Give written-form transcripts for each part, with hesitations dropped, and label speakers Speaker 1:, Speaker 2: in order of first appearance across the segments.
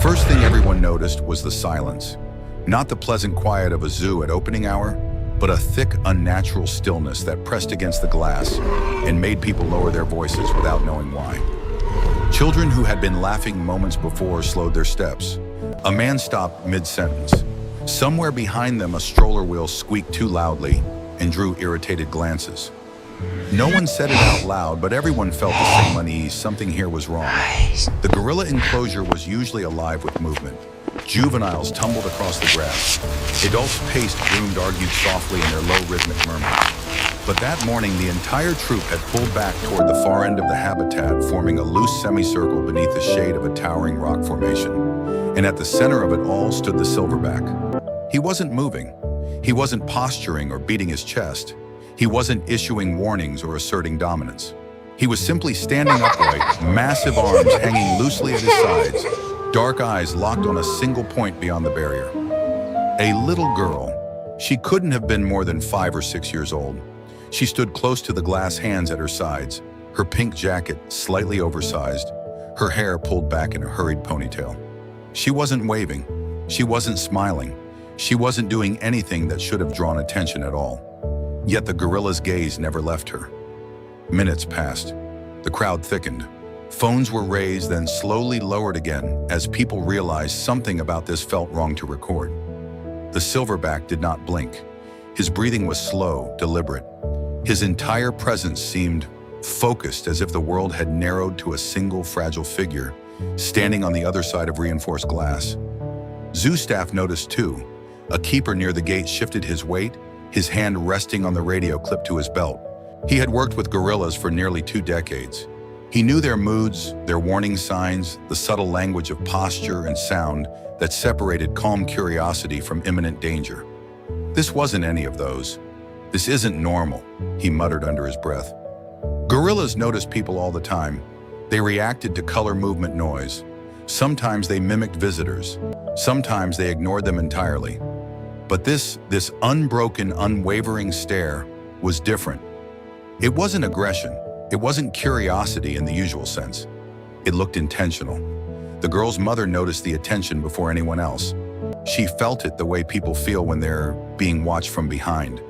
Speaker 1: first thing everyone noticed was the silence. Not the pleasant quiet of a zoo at opening hour, but a thick, unnatural stillness that pressed against the glass and made people lower their voices without knowing why. Children who had been laughing moments before slowed their steps. A man stopped mid-sentence. Somewhere behind them, a stroller wheel squeaked too loudly and drew irritated glances. No one said it out loud, but everyone felt the same unease. Something here was wrong. The gorilla enclosure was usually alive with movement. Juveniles tumbled across the grass. Adults paced, groomed, argued softly in their low rhythmic murmurs. But that morning, the entire troop had pulled back toward the far end of the habitat, forming a loose semicircle beneath the shade of a towering rock formation. And at the center of it all stood the silverback. He wasn't moving. He wasn't posturing or beating his chest. He wasn't issuing warnings or asserting dominance. He was simply standing upright, massive arms hanging loosely at his sides, dark eyes locked on a single point beyond the barrier. A little girl. She couldn't have been more than 5 or 6 years old. She stood close to the glass hands at her sides, her pink jacket slightly oversized, her hair pulled back in a hurried ponytail. She wasn't waving. She wasn't smiling. She wasn't doing anything that should have drawn attention at all. Yet the gorilla's gaze never left her. Minutes passed. The crowd thickened. Phones were raised, then slowly lowered again as people realized something about this felt wrong to record. The silverback did not blink. His breathing was slow, deliberate. His entire presence seemed focused, as if the world had narrowed to a single fragile figure, standing on the other side of reinforced glass. Zoo staff noticed too. A keeper near the gate shifted his weight, his hand resting on the radio clipped to his belt. He had worked with gorillas for nearly 2 decades. He knew their moods, their warning signs, the subtle language of posture and sound that separated calm curiosity from imminent danger. This wasn't any of those. This isn't normal, he muttered under his breath. Gorillas noticed people all the time. They reacted to color, movement, noise. Sometimes they mimicked visitors. Sometimes they ignored them entirely. But this unbroken, unwavering stare was different. It wasn't aggression. It wasn't curiosity in the usual sense. It looked intentional. The girl's mother noticed the attention before anyone else. She felt it the way people feel when they're being watched from behind.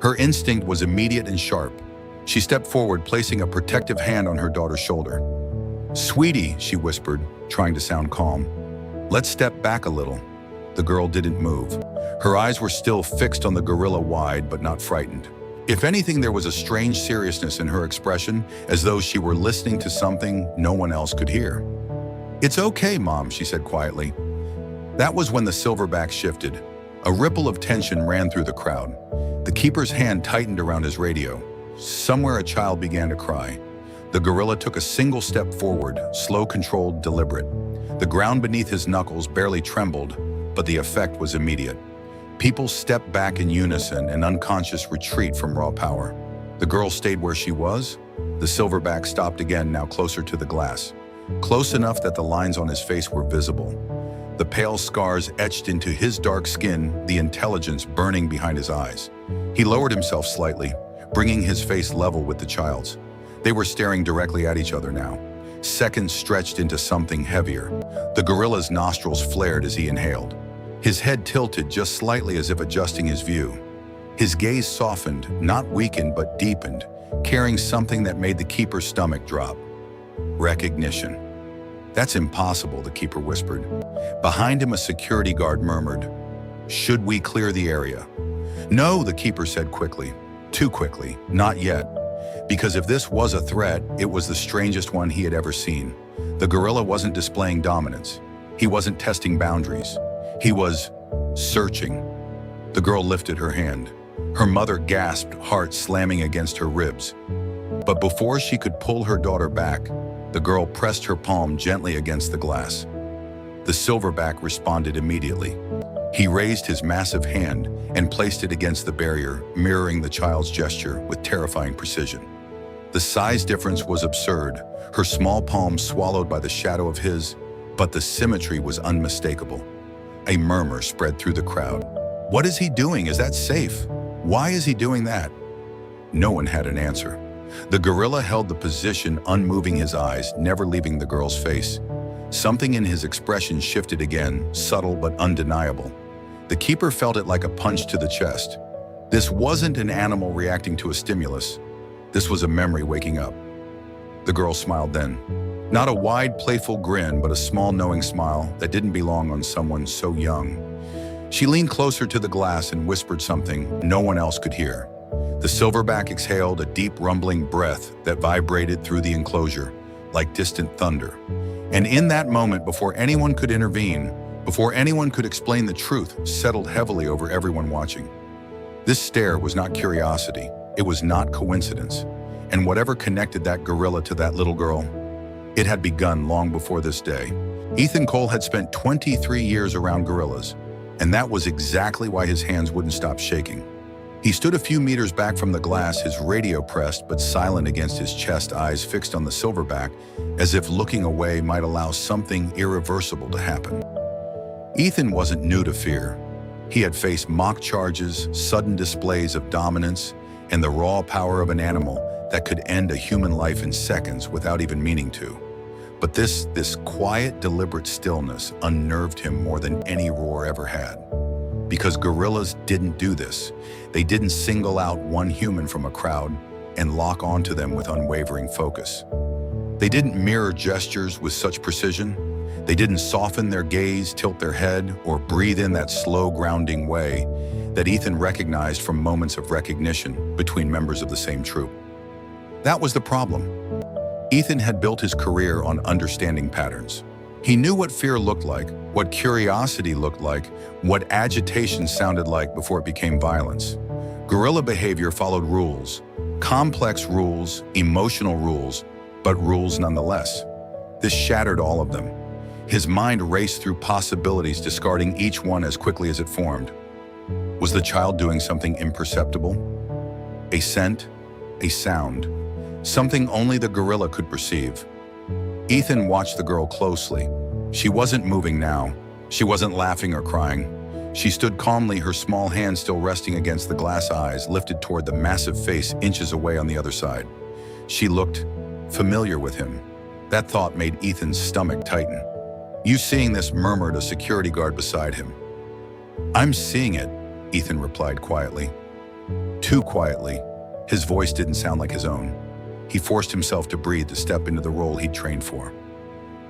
Speaker 1: Her instinct was immediate and sharp. She stepped forward, placing a protective hand on her daughter's shoulder. "Sweetie," she whispered, trying to sound calm. "Let's step back a little." The girl didn't move. Her eyes were still fixed on the gorilla, wide but not frightened. If anything, there was a strange seriousness in her expression, as though she were listening to something no one else could hear. "It's okay, Mom," she said quietly. That was when the silverback shifted. A ripple of tension ran through the crowd. The keeper's hand tightened around his radio. Somewhere a child began to cry. The gorilla took a single step forward, slow, controlled, deliberate. The ground beneath his knuckles barely trembled, but the effect was immediate. People stepped back in unison, an unconscious retreat from raw power. The girl stayed where she was. The silverback stopped again, now closer to the glass. Close enough that the lines on his face were visible. The pale scars etched into his dark skin, the intelligence burning behind his eyes. He lowered himself slightly, bringing his face level with the child's. They were staring directly at each other now. Seconds stretched into something heavier. The gorilla's nostrils flared as he inhaled. His head tilted just slightly as if adjusting his view. His gaze softened, not weakened but deepened, carrying something that made the keeper's stomach drop. Recognition. "That's impossible," the keeper whispered. Behind him, a security guard murmured, "Should we clear the area?" "No," the keeper said quickly. Too quickly. "Not yet." Because if this was a threat, it was the strangest one he had ever seen. The gorilla wasn't displaying dominance. He wasn't testing boundaries. He was searching. The girl lifted her hand. Her mother gasped, heart slamming against her ribs. But before she could pull her daughter back, the girl pressed her palm gently against the glass. The silverback responded immediately. He raised his massive hand and placed it against the barrier, mirroring the child's gesture with terrifying precision. The size difference was absurd, her small palm swallowed by the shadow of his, but the symmetry was unmistakable. A murmur spread through the crowd. "What is he doing? Is that safe? Why is he doing that?" No one had an answer. The gorilla held the position, unmoving, his eyes never leaving the girl's face. Something in his expression shifted again, subtle but undeniable. The keeper felt it like a punch to the chest. This wasn't an animal reacting to a stimulus. This was a memory waking up. The girl smiled then. Not a wide, playful grin, but a small, knowing smile that didn't belong on someone so young. She leaned closer to the glass and whispered something no one else could hear. The silverback exhaled a deep, rumbling breath that vibrated through the enclosure, like distant thunder. And in that moment, before anyone could intervene, before anyone could explain the truth, settled heavily over everyone watching. This stare was not curiosity. It was not coincidence. And whatever connected that gorilla to that little girl, it had begun long before this day. Ethan Cole had spent 23 years around gorillas, and that was exactly why his hands wouldn't stop shaking. He stood a few meters back from the glass, his radio pressed but silent against his chest, eyes fixed on the silverback, as if looking away might allow something irreversible to happen. Ethan wasn't new to fear. He had faced mock charges, sudden displays of dominance, and the raw power of an animal that could end a human life in seconds without even meaning to. But this quiet, deliberate stillness unnerved him more than any roar ever had. Because gorillas didn't do this. They didn't single out one human from a crowd and lock onto them with unwavering focus. They didn't mirror gestures with such precision. They didn't soften their gaze, tilt their head, or breathe in that slow, grounding way that Ethan recognized from moments of recognition between members of the same troop. That was the problem. Ethan had built his career on understanding patterns. He knew what fear looked like, what curiosity looked like, what agitation sounded like before it became violence. Gorilla behavior followed rules, complex rules, emotional rules, but rules nonetheless. This shattered all of them. His mind raced through possibilities, discarding each one as quickly as it formed. Was the child doing something imperceptible? A scent, a sound, something only the gorilla could perceive. Ethan watched the girl closely. She wasn't moving now. She wasn't laughing or crying. She stood calmly, her small hand still resting against the glass eyes, lifted toward the massive face inches away on the other side. She looked familiar with him. That thought made Ethan's stomach tighten. "You seeing this?" murmured a security guard beside him. "I'm seeing it," Ethan replied quietly. Too quietly. His voice didn't sound like his own. He forced himself to breathe, to step into the role he'd trained for.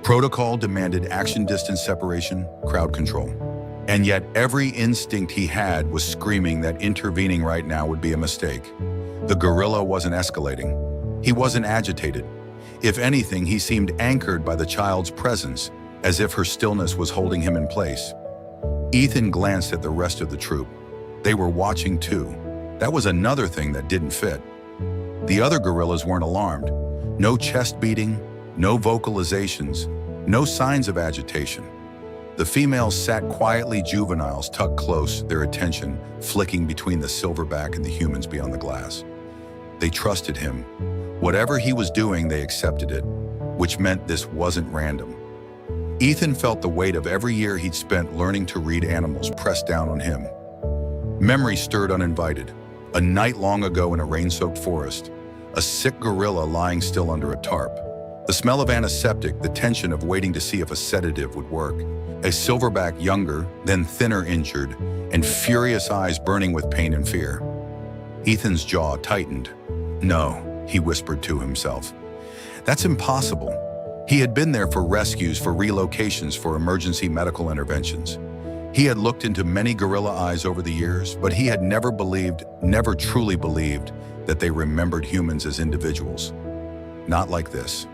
Speaker 1: Protocol demanded action distance separation, crowd control. And yet every instinct he had was screaming that intervening right now would be a mistake. The gorilla wasn't escalating. He wasn't agitated. If anything, he seemed anchored by the child's presence, as if her stillness was holding him in place. Ethan glanced at the rest of the troop. They were watching too. That was another thing that didn't fit. The other gorillas weren't alarmed. No chest beating, no vocalizations, no signs of agitation. The females sat quietly, juveniles tucked close, their attention flicking between the silverback and the humans beyond the glass. They trusted him. Whatever he was doing, they accepted it, which meant this wasn't random. Ethan felt the weight of every year he'd spent learning to read animals pressed down on him. Memory stirred uninvited. A night long ago in a rain-soaked forest, a sick gorilla lying still under a tarp. The smell of antiseptic, the tension of waiting to see if a sedative would work. A silverback younger, then thinner, injured, and furious eyes burning with pain and fear. Ethan's jaw tightened. "No," he whispered to himself. "That's impossible." He had been there for rescues, for relocations, for emergency medical interventions. He had looked into many gorilla eyes over the years, but he had never truly believed, that they remembered humans as individuals. Not like this.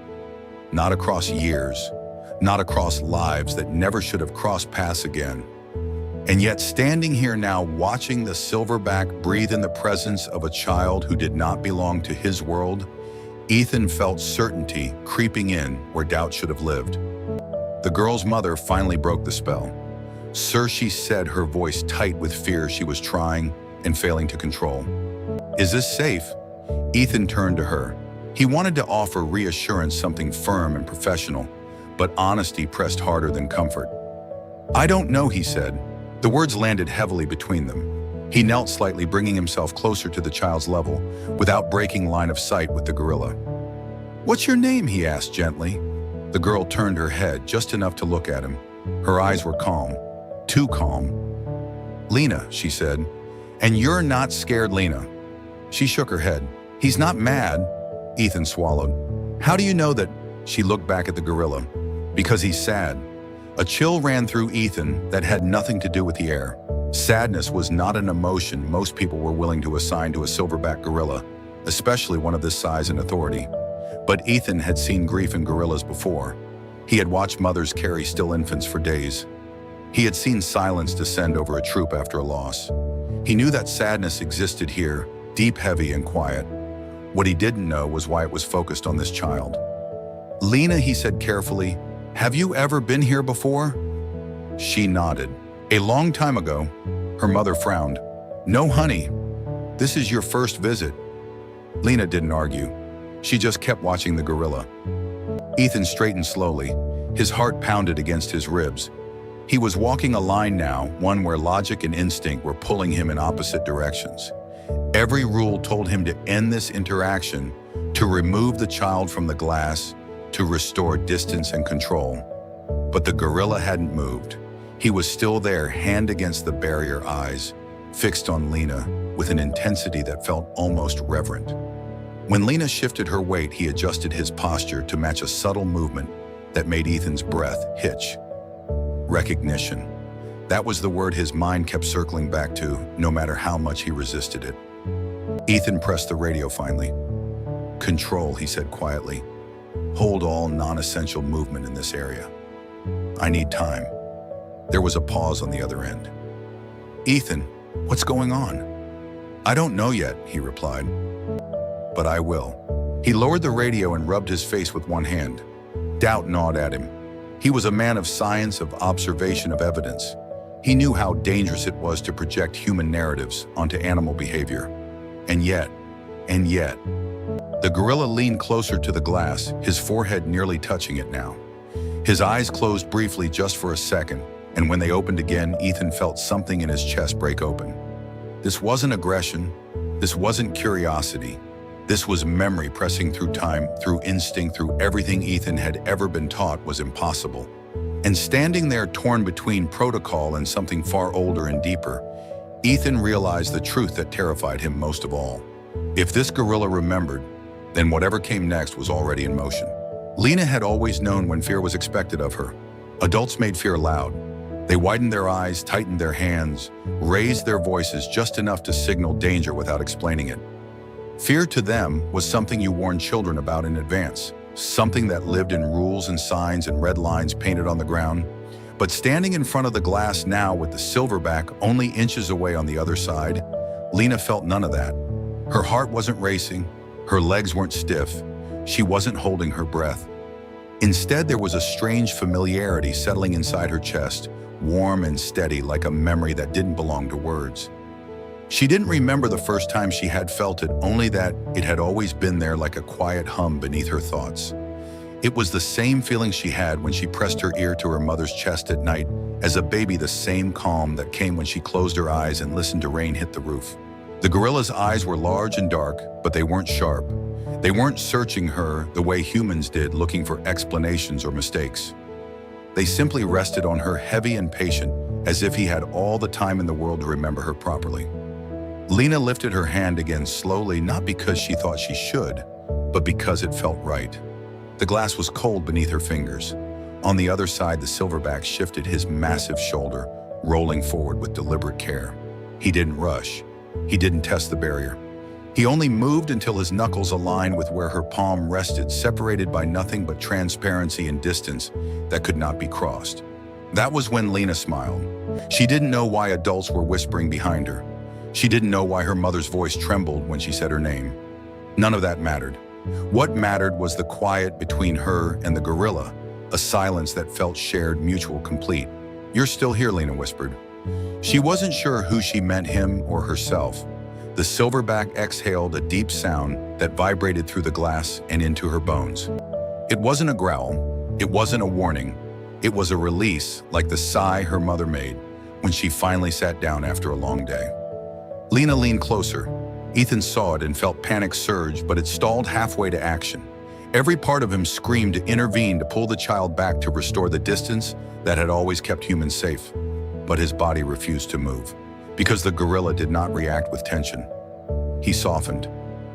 Speaker 1: Not across years. Not across lives that never should have crossed paths again. And yet, standing here now, watching the silverback breathe in the presence of a child who did not belong to his world, Ethan felt certainty creeping in where doubt should have lived. The girl's mother finally broke the spell. "Sir," she said, her voice tight with fear she was trying and failing to control. "Is this safe?" Ethan turned to her. He wanted to offer reassurance, something firm and professional, but honesty pressed harder than comfort. "I don't know," he said. The words landed heavily between them. He knelt slightly, bringing himself closer to the child's level, without breaking line of sight with the gorilla. "What's your name?" he asked gently. The girl turned her head just enough to look at him. Her eyes were calm, too calm. "Lena," she said, "and you're not scared, Lena?" She shook her head. "He's not mad." Ethan swallowed. "How do you know that?" She looked back at the gorilla. "Because he's sad." A chill ran through Ethan that had nothing to do with the air. Sadness was not an emotion most people were willing to assign to a silverback gorilla, especially one of this size and authority. But Ethan had seen grief in gorillas before. He had watched mothers carry still infants for days. He had seen silence descend over a troop after a loss. He knew that sadness existed here, deep, heavy, and quiet. What he didn't know was why it was focused on this child. "Lena," he said carefully, "have you ever been here before?" She nodded. "A long time ago." Her mother frowned. "No, honey. This is your first visit." Lena didn't argue. She just kept watching the gorilla. Ethan straightened slowly. His heart pounded against his ribs. He was walking a line now, one where logic and instinct were pulling him in opposite directions. Every rule told him to end this interaction, to remove the child from the glass, to restore distance and control. But the gorilla hadn't moved. He was still there, hand against the barrier, eyes fixed on Lena with an intensity that felt almost reverent. When Lena shifted her weight, he adjusted his posture to match a subtle movement that made Ethan's breath hitch. Recognition. That was the word his mind kept circling back to, no matter how much he resisted it. Ethan pressed the radio finally. "Control," he said quietly. "Hold all non-essential movement in this area. I need time." There was a pause on the other end. "Ethan, what's going on?" "I don't know yet," he replied. "But I will." He lowered the radio and rubbed his face with one hand. Doubt gnawed at him. He was a man of science, of observation, of evidence. He knew how dangerous it was to project human narratives onto animal behavior. And yet, the gorilla leaned closer to the glass, his forehead nearly touching it now. His eyes closed briefly just for a second, and when they opened again, Ethan felt something in his chest break open. This wasn't aggression. This wasn't curiosity. This was memory pressing through time, through instinct, through everything Ethan had ever been taught was impossible. And standing there torn between protocol and something far older and deeper, Ethan realized the truth that terrified him most of all. If this gorilla remembered, then whatever came next was already in motion. Lena had always known when fear was expected of her. Adults made fear loud. They widened their eyes, tightened their hands, raised their voices just enough to signal danger without explaining it. Fear to them was something you warned children about in advance, something that lived in rules and signs and red lines painted on the ground. But standing in front of the glass now with the silverback only inches away on the other side, Lena felt none of that. Her heart wasn't racing, her legs weren't stiff, she wasn't holding her breath. Instead, there was a strange familiarity settling inside her chest, warm and steady like a memory that didn't belong to words. She didn't remember the first time she had felt it, only that it had always been there like a quiet hum beneath her thoughts. It was the same feeling she had when she pressed her ear to her mother's chest at night, as a baby, the same calm that came when she closed her eyes and listened to rain hit the roof. The gorilla's eyes were large and dark, but they weren't sharp. They weren't searching her the way humans did, looking for explanations or mistakes. They simply rested on her, heavy and patient, as if he had all the time in the world to remember her properly. Lena lifted her hand again slowly, not because she thought she should, but because it felt right. The glass was cold beneath her fingers. On the other side, the silverback shifted his massive shoulder, rolling forward with deliberate care. He didn't rush. He didn't test the barrier. He only moved until his knuckles aligned with where her palm rested, separated by nothing but transparency and distance that could not be crossed. That was when Lena smiled. She didn't know why adults were whispering behind her. She didn't know why her mother's voice trembled when she said her name. None of that mattered. What mattered was the quiet between her and the gorilla, a silence that felt shared, mutual, complete. "You're still here," Lena whispered. She wasn't sure who she meant, him or herself. The silverback exhaled a deep sound that vibrated through the glass and into her bones. It wasn't a growl. It wasn't a warning. It was a release, like the sigh her mother made when she finally sat down after a long day. Lena leaned closer. Ethan saw it and felt panic surge, but it stalled halfway to action. Every part of him screamed to intervene, to pull the child back, to restore the distance that had always kept humans safe. But his body refused to move, because the gorilla did not react with tension. He softened.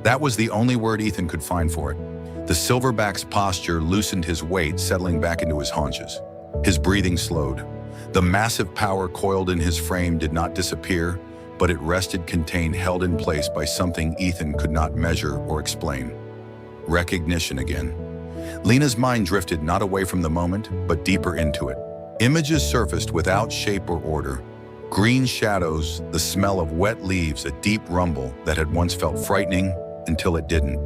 Speaker 1: That was the only word Ethan could find for it. The silverback's posture loosened, his weight settling back into his haunches. His breathing slowed. The massive power coiled in his frame did not disappear, but it rested, contained, held in place by something Ethan could not measure or explain. Recognition again. Lena's mind drifted not away from the moment, but deeper into it. Images surfaced without shape or order. Green shadows, the smell of wet leaves, a deep rumble that had once felt frightening until it didn't.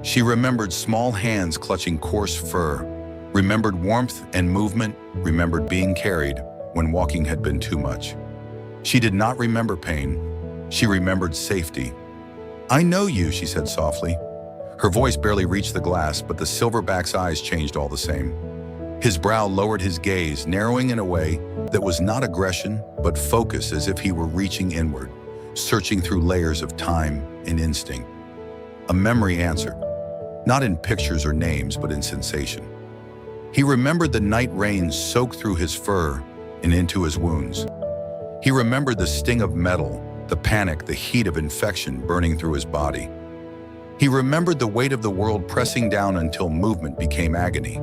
Speaker 1: She remembered small hands clutching coarse fur, remembered warmth and movement, remembered being carried when walking had been too much. She did not remember pain. She remembered safety. "I know you," she said softly. Her voice barely reached the glass, but the silverback's eyes changed all the same. His brow lowered, his gaze narrowing in a way that was not aggression, but focus, as if he were reaching inward, searching through layers of time and instinct. A memory answered, not in pictures or names, but in sensation. He remembered the night rain soaked through his fur and into his wounds. He remembered the sting of metal, the panic, the heat of infection burning through his body. He remembered the weight of the world pressing down until movement became agony.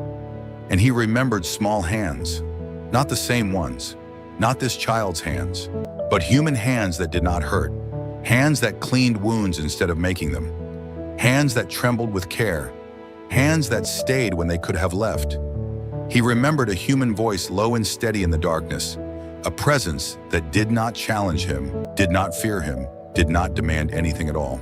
Speaker 1: And he remembered small hands, not the same ones, not this child's hands, but human hands that did not hurt, hands that cleaned wounds instead of making them, hands that trembled with care, hands that stayed when they could have left. He remembered a human voice, low and steady in the darkness, a presence that did not challenge him, did not fear him, did not demand anything at all.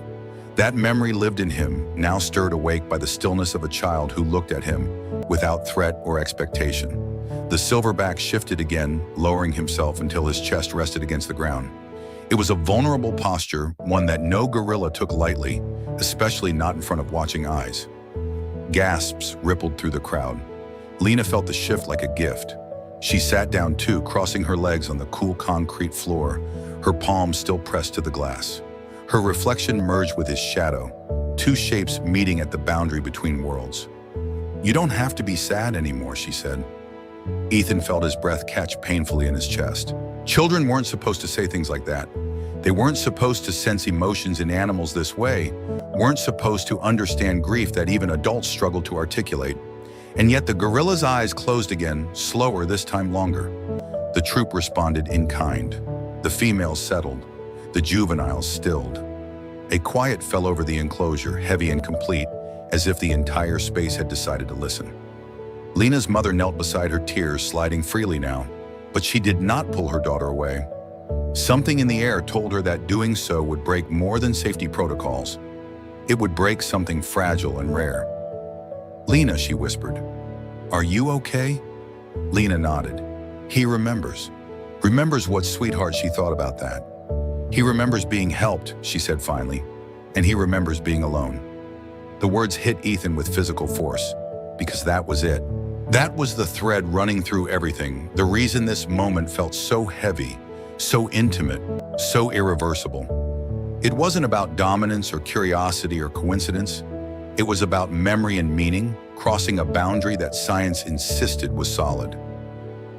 Speaker 1: That memory lived in him, now stirred awake by the stillness of a child who looked at him without threat or expectation. The silverback shifted again, lowering himself until his chest rested against the ground. It was a vulnerable posture, one that no gorilla took lightly, especially not in front of watching eyes. Gasps rippled through the crowd. Lena felt the shift like a gift. She sat down too, crossing her legs on the cool concrete floor, her palms still pressed to the glass. Her reflection merged with his shadow, two shapes meeting at the boundary between worlds. "You don't have to be sad anymore," she said. Ethan felt his breath catch painfully in his chest. Children weren't supposed to say things like that. They weren't supposed to sense emotions in animals this way, weren't supposed to understand grief that even adults struggle to articulate. And yet the gorilla's eyes closed again, slower, this time longer. The troop responded in kind. The females settled. The juveniles stilled. A quiet fell over the enclosure, heavy and complete, as if the entire space had decided to listen. Lena's mother knelt beside her, tears sliding freely now, but she did not pull her daughter away. Something in the air told her that doing so would break more than safety protocols. It would break something fragile and rare. "Lena," she whispered, "are you okay?" Lena nodded. He remembers. Remembers what sweetheart she thought about that. He remembers being helped, she said finally, and he remembers being alone. The words hit Ethan with physical force, because that was it. That was the thread running through everything, the reason this moment felt so heavy, so intimate, so irreversible. It wasn't about dominance or curiosity or coincidence. It was about memory and meaning, crossing a boundary that science insisted was solid.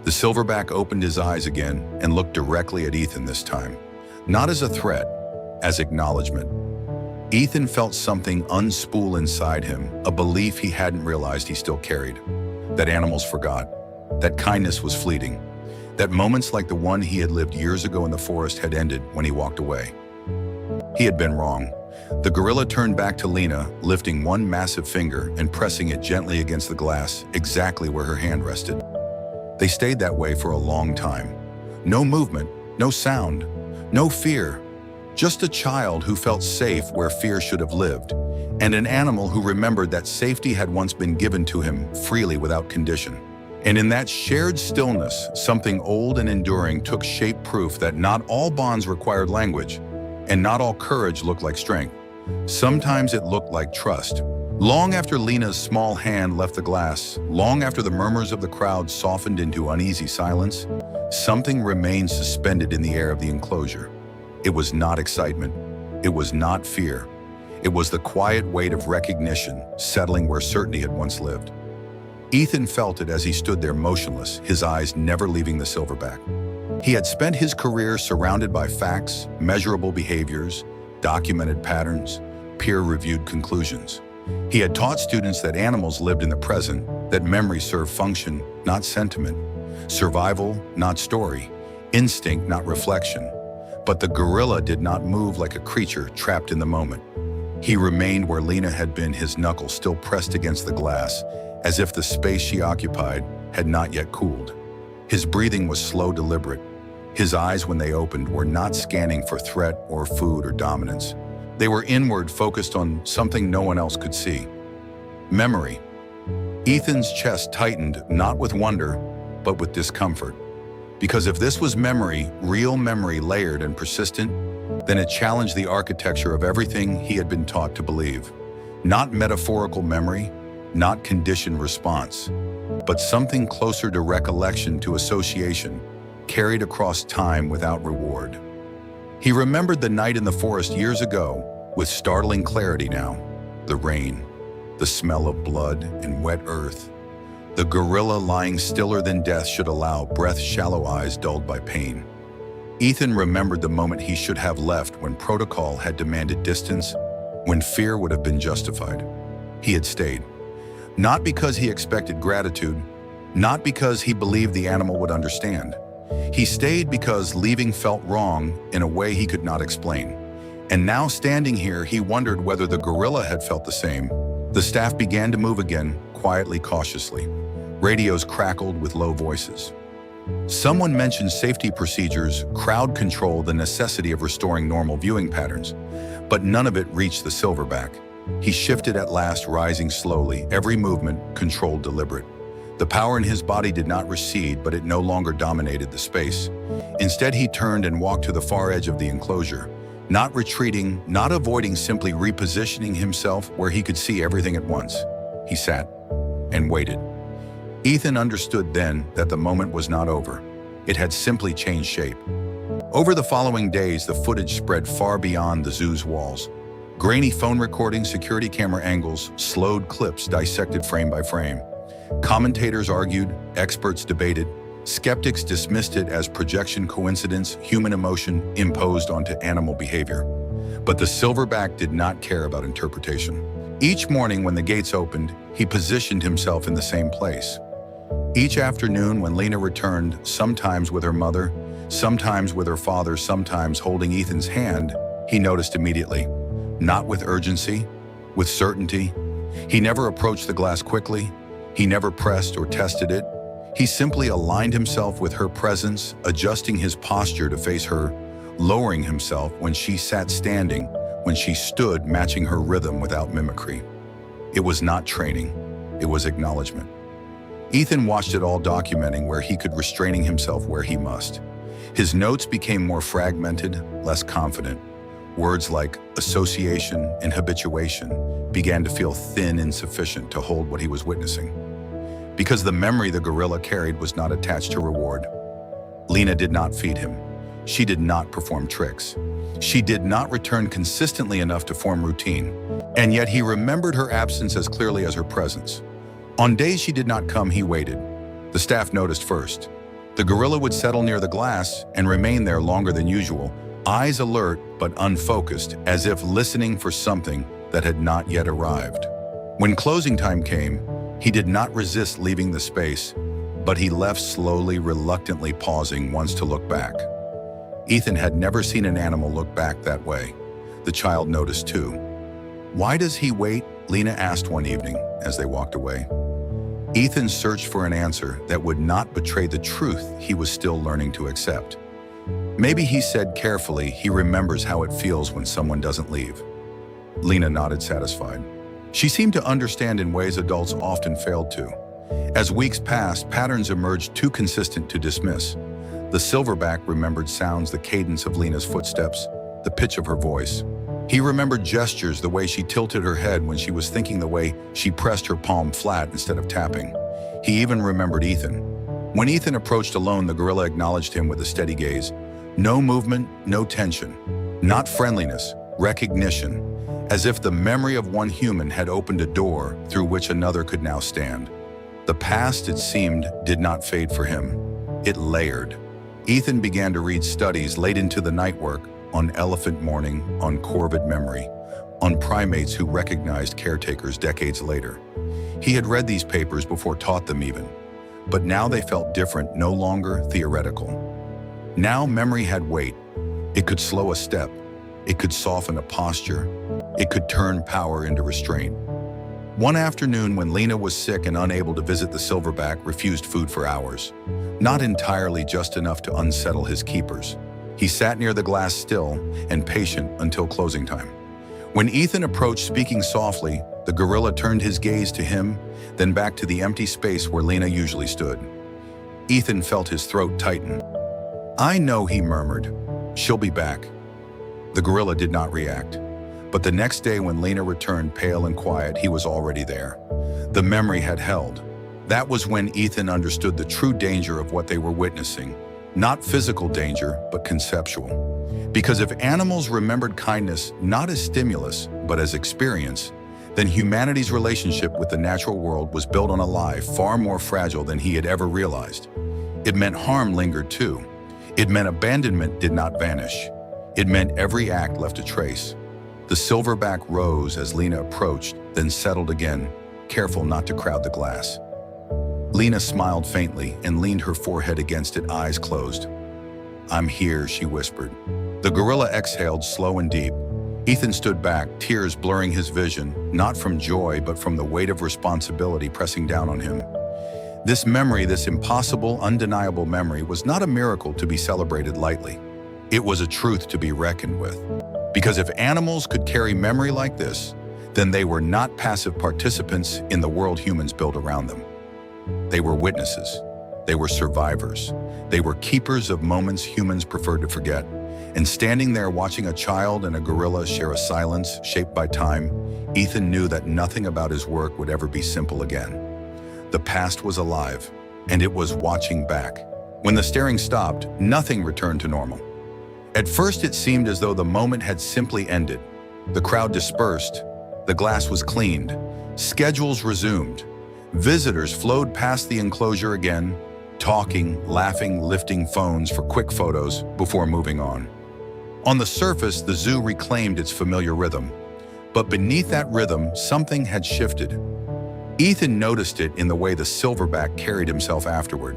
Speaker 1: The silverback opened his eyes again and looked directly at Ethan this time. Not as a threat, as acknowledgement. Ethan felt something unspool inside him, a belief he hadn't realized he still carried. That animals forgot, that kindness was fleeting, that moments like the one he had lived years ago in the forest had ended when he walked away. He had been wrong. The gorilla turned back to Lena, lifting one massive finger and pressing it gently against the glass, exactly where her hand rested. They stayed that way for a long time. No movement, no sound, no fear, just a child who felt safe where fear should have lived, and an animal who remembered that safety had once been given to him freely without condition. And in that shared stillness, something old and enduring took shape, proof that not all bonds required language, and not all courage looked like strength. Sometimes it looked like trust. Long after Lena's small hand left the glass, long after the murmurs of the crowd softened into uneasy silence, something remained suspended in the air of the enclosure. It was not excitement. It was not fear. It was the quiet weight of recognition settling where certainty had once lived. Ethan felt it as he stood there motionless, his eyes never leaving the silverback. He had spent his career surrounded by facts, measurable behaviors, documented patterns, peer-reviewed conclusions. He had taught students that animals lived in the present, that memory served function, not sentiment, survival, not story, instinct, not reflection. But the gorilla did not move like a creature trapped in the moment. He remained where Lena had been, his knuckles still pressed against the glass, as if the space she occupied had not yet cooled. His breathing was slow, deliberate. His eyes, when they opened, were not scanning for threat or food or dominance. They were inward, focused on something no one else could see. Memory. Ethan's chest tightened, not with wonder, but with discomfort. Because if this was memory, real memory, layered and persistent, then it challenged the architecture of everything he had been taught to believe. Not metaphorical memory, not conditioned response, but something closer to recollection, to association, carried across time without reward. He remembered the night in the forest years ago with startling clarity now. The rain, the smell of blood and wet earth. The gorilla lying stiller than death should allow, breath, shallow eyes dulled by pain. Ethan remembered the moment he should have left, when protocol had demanded distance, when fear would have been justified. He had stayed. Not because he expected gratitude, not because he believed the animal would understand. He stayed because leaving felt wrong in a way he could not explain. And now, standing here, he wondered whether the gorilla had felt the same. The staff began to move again, quietly, cautiously. Radios crackled with low voices. Someone mentioned safety procedures, crowd control, the necessity of restoring normal viewing patterns. But none of it reached the silverback. He shifted at last, rising slowly, every movement controlled, deliberate. The power in his body did not recede, but it no longer dominated the space. Instead, he turned and walked to the far edge of the enclosure, not retreating, not avoiding, simply repositioning himself where he could see everything at once. He sat and waited. Ethan understood then that the moment was not over. It had simply changed shape. Over the following days, the footage spread far beyond the zoo's walls. Grainy phone recordings, security camera angles, slowed clips dissected frame by frame. Commentators argued, experts debated, skeptics dismissed it as projection, coincidence, human emotion imposed onto animal behavior. But the silverback did not care about interpretation. Each morning when the gates opened, he positioned himself in the same place. Each afternoon when Lena returned, sometimes with her mother, sometimes with her father, sometimes holding Ethan's hand, he noticed immediately. Not with urgency, with certainty. He never approached the glass quickly. He never pressed or tested it. He simply aligned himself with her presence, adjusting his posture to face her, lowering himself when she sat, standing, when she stood, matching her rhythm without mimicry. It was not training, it was acknowledgement. Ethan watched it all, documenting where he could, restraining himself where he must. His notes became more fragmented, less confident. Words like association and habituation began to feel thin, insufficient to hold what he was witnessing. Because the memory the gorilla carried was not attached to reward. Lena did not feed him. She did not perform tricks. She did not return consistently enough to form routine. And yet he remembered her absence as clearly as her presence. On days she did not come, he waited. The staff noticed first. The gorilla would settle near the glass and remain there longer than usual, eyes alert but unfocused, as if listening for something that had not yet arrived. When closing time came, he did not resist leaving the space, but he left slowly, reluctantly, pausing once to look back. Ethan had never seen an animal look back that way. The child noticed too. "Why does he wait?" Lena asked one evening as they walked away. Ethan searched for an answer that would not betray the truth he was still learning to accept. Maybe, he said carefully, he remembers how it feels when someone doesn't leave. Lena nodded, satisfied. She seemed to understand in ways adults often failed to. As weeks passed, patterns emerged too consistent to dismiss. The silverback remembered sounds, the cadence of Lena's footsteps, the pitch of her voice. He remembered gestures, the way she tilted her head when she was thinking, the way she pressed her palm flat instead of tapping. He even remembered Ethan. When Ethan approached alone, the gorilla acknowledged him with a steady gaze. No movement, no tension. Not friendliness, recognition. as if the memory of one human had opened a door through which another could now stand. The past, it seemed, did not fade for him. It layered. Ethan began to read studies late into the night work on elephant mourning, on corvid memory, on primates who recognized caretakers decades later. He had read these papers before taught them even, but now they felt different, no longer theoretical. Now memory had weight. It could slow a step. It could soften a posture. It could turn power into restraint. One afternoon when Lena was sick and unable to visit the silverback, refused food for hours, not entirely just enough to unsettle his keepers. He sat near the glass still and patient until closing time. When Ethan approached speaking softly, the gorilla turned his gaze to him, then back to the empty space where Lena usually stood. Ethan felt his throat tighten. "I know," he murmured. "She'll be back." The gorilla did not react. But the next day when Lena returned pale and quiet, he was already there. The memory had held. That was when Ethan understood the true danger of what they were witnessing. Not physical danger, but conceptual. Because if animals remembered kindness not as stimulus, but as experience, then humanity's relationship with the natural world was built on a lie far more fragile than he had ever realized. It meant harm lingered too. It meant abandonment did not vanish. It meant every act left a trace. The silverback rose as Lena approached, then settled again, careful not to crowd the glass. Lena smiled faintly and leaned her forehead against it, eyes closed. "I'm here," she whispered. The gorilla exhaled slow and deep. Ethan stood back, tears blurring his vision, not from joy but from the weight of responsibility pressing down on him. This memory, this impossible, undeniable memory, was not a miracle to be celebrated lightly. It was a truth to be reckoned with. Because if animals could carry memory like this, then they were not passive participants in the world humans built around them. They were witnesses. They were survivors. They were keepers of moments humans preferred to forget. And standing there watching a child and a gorilla share a silence shaped by time, Ethan knew that nothing about his work would ever be simple again. The past was alive, and it was watching back. When the staring stopped, nothing returned to normal. At first, it seemed as though the moment had simply ended. The crowd dispersed. The glass was cleaned. Schedules resumed. Visitors flowed past the enclosure again, talking, laughing, lifting phones for quick photos before moving on. On the surface, the zoo reclaimed its familiar rhythm. But beneath that rhythm, something had shifted. Ethan noticed it in the way the silverback carried himself afterward.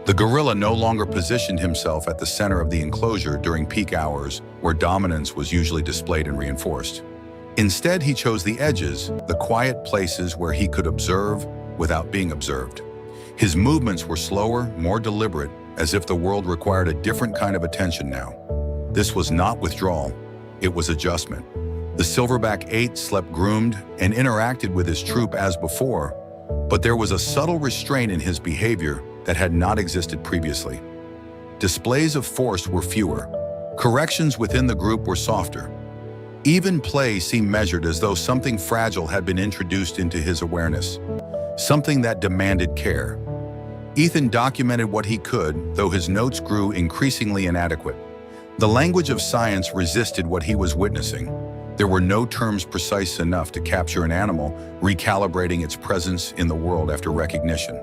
Speaker 1: The gorilla no longer positioned himself at the center of the enclosure during peak hours, where dominance was usually displayed and reinforced. Instead, he chose the edges, the quiet places where he could observe without being observed. His movements were slower, more deliberate, as if the world required a different kind of attention now. This was not withdrawal, it was adjustment. The silverback ate, slept, groomed, and interacted with his troop as before, but there was a subtle restraint in his behavior that had not existed previously. Displays of force were fewer. Corrections within the group were softer. Even play seemed measured, as though something fragile had been introduced into his awareness, something that demanded care. Ethan documented what he could, though his notes grew increasingly inadequate. The language of science resisted what he was witnessing. There were no terms precise enough to capture an animal recalibrating its presence in the world after recognition.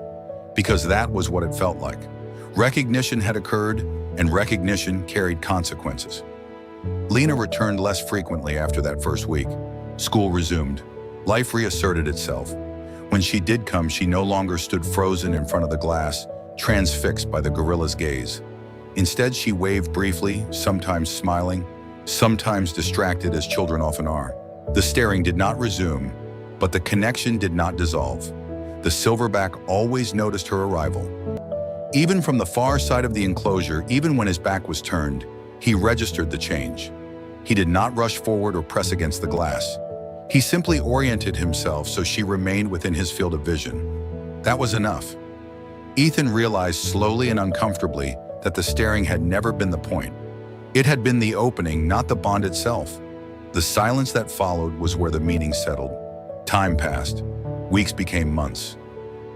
Speaker 1: Because that was what it felt like. Recognition had occurred, and recognition carried consequences. Lena returned less frequently after that first week. School resumed. Life reasserted itself. When she did come, she no longer stood frozen in front of the glass, transfixed by the gorilla's gaze. Instead, she waved briefly, sometimes smiling, sometimes distracted, as children often are. The staring did not resume, but the connection did not dissolve. The silverback always noticed her arrival. Even from the far side of the enclosure, even when his back was turned, he registered the change. He did not rush forward or press against the glass. He simply oriented himself so she remained within his field of vision. That was enough. Ethan realized slowly and uncomfortably that the staring had never been the point. It had been the opening, not the bond itself. The silence that followed was where the meaning settled. Time passed. Weeks became months.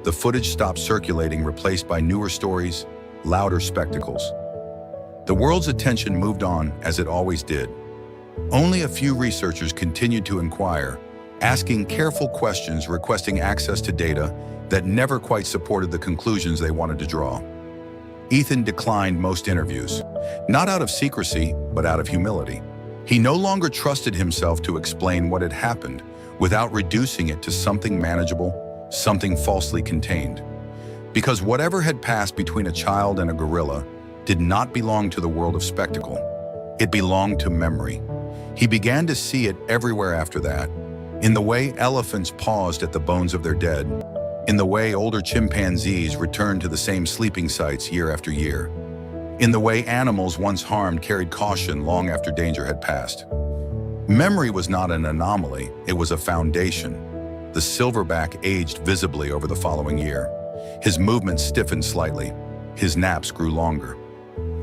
Speaker 1: The footage stopped circulating, replaced by newer stories, louder spectacles. The world's attention moved on, as it always did. Only a few researchers continued to inquire, asking careful questions, requesting access to data that never quite supported the conclusions they wanted to draw. Ethan declined most interviews, not out of secrecy, but out of humility. He no longer trusted himself to explain what had happened without reducing it to something manageable, something falsely contained. Because whatever had passed between a child and a gorilla did not belong to the world of spectacle. It belonged to memory. He began to see it everywhere after that, in the way elephants paused at the bones of their dead, in the way older chimpanzees returned to the same sleeping sites year after year, in the way animals once harmed carried caution long after danger had passed. Memory was not an anomaly, it was a foundation. The silverback aged visibly over the following year. His movements stiffened slightly. His naps grew longer.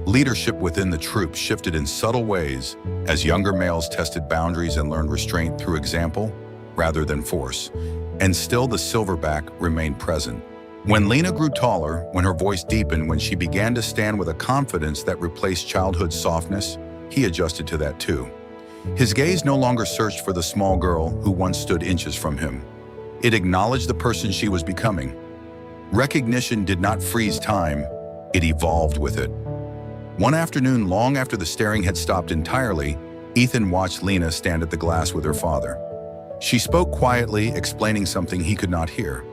Speaker 1: Leadership within the troop shifted in subtle ways as younger males tested boundaries and learned restraint through example rather than force. And still the silverback remained present. When Lena grew taller, when her voice deepened, when she began to stand with a confidence that replaced childhood's softness, he adjusted to that too. His gaze no longer searched for the small girl who once stood inches from him. It acknowledged the person she was becoming. Recognition did not freeze time, it evolved with it. One afternoon, long after the staring had stopped entirely, Ethan watched Lena stand at the glass with her father. She spoke quietly, explaining something he could not hear.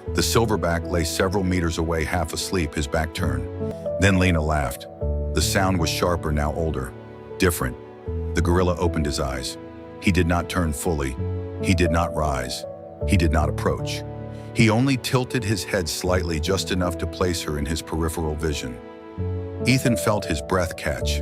Speaker 1: The silverback lay several meters away, half asleep, his back turned. Then Lena laughed. The sound was sharper, now older, different. The gorilla opened his eyes. He did not turn fully. He did not rise. He did not approach. He only tilted his head slightly, just enough to place her in his peripheral vision. Ethan felt his breath catch.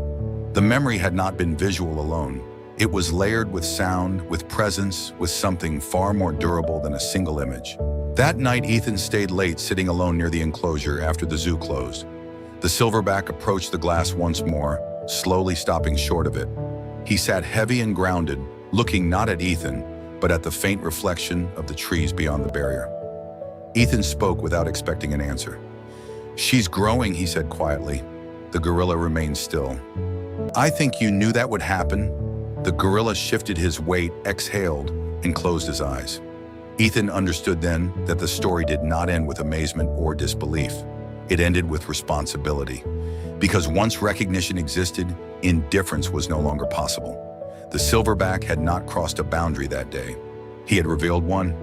Speaker 1: The memory had not been visual alone. It was layered with sound, with presence, with something far more durable than a single image. That night, Ethan stayed late, sitting alone near the enclosure after the zoo closed. The silverback approached the glass once more, slowly stopping short of it. He sat heavy and grounded, looking not at Ethan, but at the faint reflection of the trees beyond the barrier. Ethan spoke without expecting an answer. "She's growing," he said quietly. The gorilla remained still. "I think you knew that would happen." The gorilla shifted his weight, exhaled, and closed his eyes. Ethan understood then that the story did not end with amazement or disbelief. It ended with responsibility. Because once recognition existed, indifference was no longer possible. The silverback had not crossed a boundary that day. He had revealed one,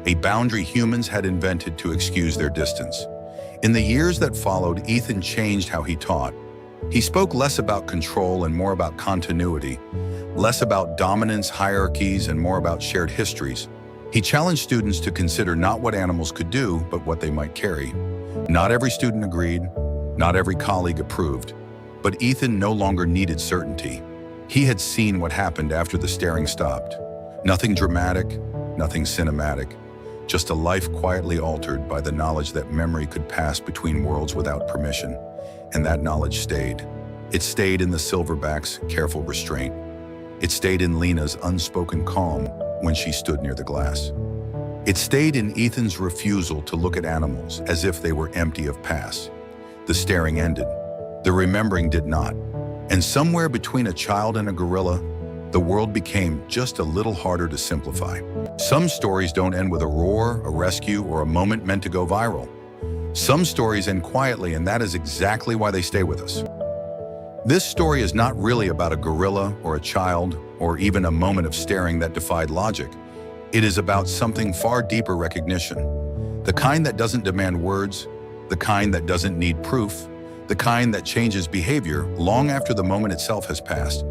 Speaker 1: a boundary humans had invented to excuse their distance. In the years that followed, Ethan changed how he taught. He spoke less about control and more about continuity, less about dominance, hierarchies, and more about shared histories. He challenged students to consider not what animals could do, but what they might carry. Not every student agreed, not every colleague approved, but Ethan no longer needed certainty. He had seen what happened after the staring stopped. Nothing dramatic, nothing cinematic, just a life quietly altered by the knowledge that memory could pass between worlds without permission, and that knowledge stayed. It stayed in the silverback's careful restraint. It stayed in Lena's unspoken calm when she stood near the glass. It stayed in Ethan's refusal to look at animals as if they were empty of past. The staring ended. The remembering did not. And somewhere between a child and a gorilla, the world became just a little harder to simplify. Some stories don't end with a roar, a rescue, or a moment meant to go viral. Some stories end quietly, and that is exactly why they stay with us. This story is not really about a gorilla or a child or even a moment of staring that defied logic. It is about something far deeper: recognition. The kind that doesn't demand words, the kind that doesn't need proof, the kind that changes behavior long after the moment itself has passed.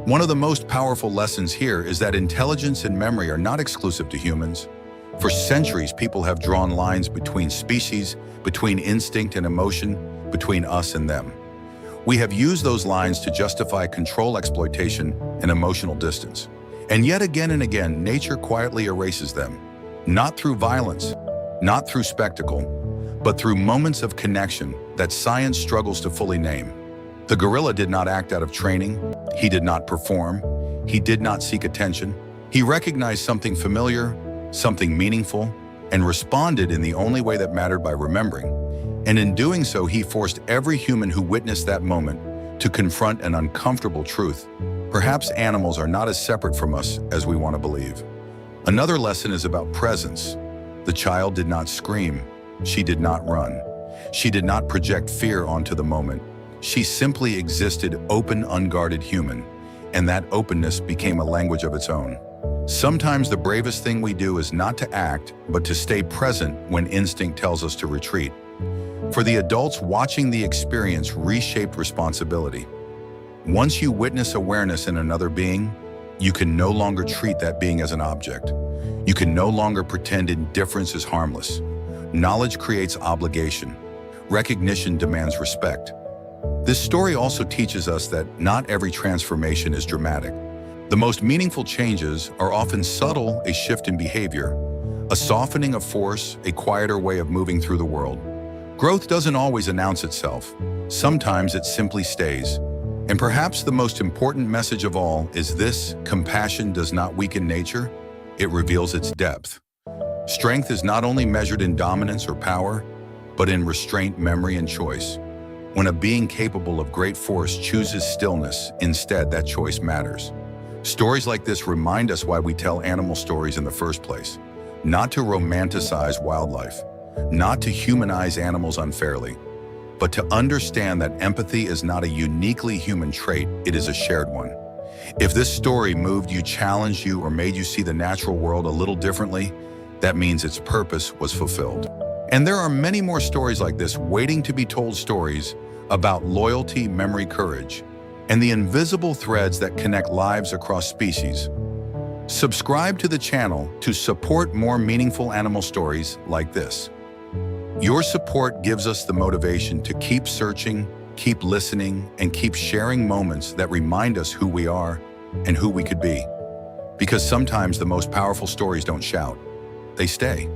Speaker 1: One of the most powerful lessons here is that intelligence and memory are not exclusive to humans. For centuries, people have drawn lines between species, between instinct and emotion, between us and them. We have used those lines to justify control, exploitation, and emotional distance. And yet again and again, nature quietly erases them. Not through violence, not through spectacle, but through moments of connection that science struggles to fully name. The gorilla did not act out of training. He did not perform. He did not seek attention. He recognized something familiar, something meaningful, and responded in the only way that mattered: by remembering. And in doing so, he forced every human who witnessed that moment to confront an uncomfortable truth. Perhaps animals are not as separate from us as we want to believe. Another lesson is about presence. The child did not scream. She did not run. She did not project fear onto the moment. She simply existed open, unguarded human, and that openness became a language of its own. Sometimes the bravest thing we do is not to act, but to stay present when instinct tells us to retreat. For the adults watching the experience reshaped responsibility. Once you witness awareness in another being, you can no longer treat that being as an object. You can no longer pretend indifference is harmless. Knowledge creates obligation. Recognition demands respect. This story also teaches us that not every transformation is dramatic. The most meaningful changes are often subtle, a shift in behavior, a softening of force, a quieter way of moving through the world. Growth doesn't always announce itself. Sometimes it simply stays. And perhaps the most important message of all is this: compassion does not weaken nature, it reveals its depth. Strength is not only measured in dominance or power, but in restraint, memory, and choice. When a being capable of great force chooses stillness, instead, that choice matters. Stories like this remind us why we tell animal stories in the first place. Not to romanticize wildlife, not to humanize animals unfairly, but to understand that empathy is not a uniquely human trait, it is a shared one. If this story moved you, challenged you, or made you see the natural world a little differently, that means its purpose was fulfilled. And there are many more stories like this waiting to be told, stories about loyalty, memory, courage, and the invisible threads that connect lives across species. Subscribe to the channel to support more meaningful animal stories like this. Your support gives us the motivation to keep searching, keep listening, and keep sharing moments that remind us who we are and who we could be. Because sometimes the most powerful stories don't shout, they stay.